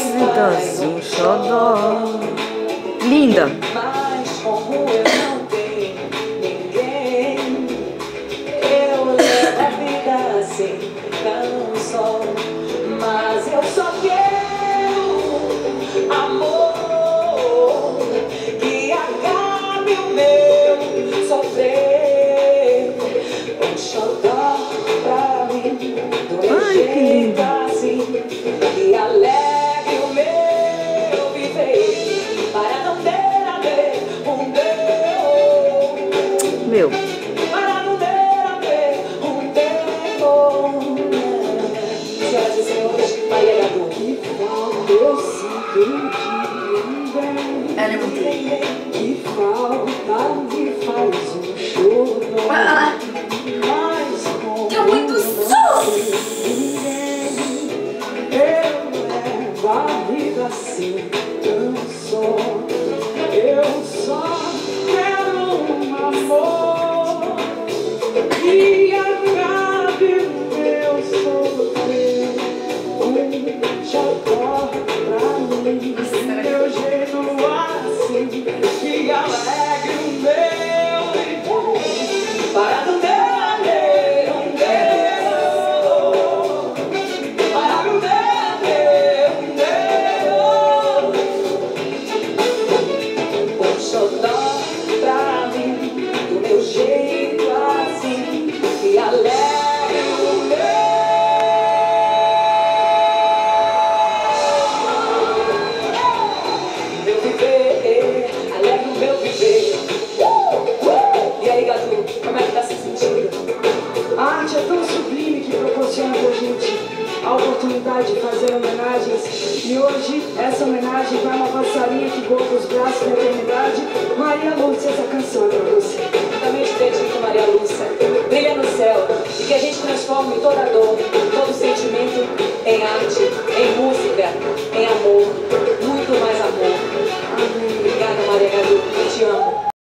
Vida azul, xodó. Linda. Mas como eu não tenho ninguém, eu levo a vida assim, tão só. Mas eu só quero amor que acabe o meu sofrer. Um xodó pra mim, do meu jeito assim, que alegre o meu viver. Para não ter a ver com Deus, Meu. para não ter a ver com Deus. Senhoras e senhores, Maria Gadu. Que falta eu sinto de ninguém. Ela é muito linda. Que falta me faz um choro. Mas como Tá muito eu não sus! tenho ninguém, eu levo a vida assim, tão só. Eu só quero um amor que acabe o meu sofrer. Um xodó pra mim, meu jeito assim, que alegre o meu viver. Para não ter um Deus, para não ter um Deus. Um xodó pra mim, do meu jeito assim, que alegre o meu viver, alegre o meu viver. E aí, Gadu, como é que tá se sentindo? A arte é tão sublime que proporciona pra gente a oportunidade de fazer homenagens. E hoje, essa homenagem vai uma passarinha que voa os braços da eternidade. Maria Lúcia, essa canção é pra você. Também te dedico, Maria Lúcia. Brilha no céu e que a gente transforme toda a dor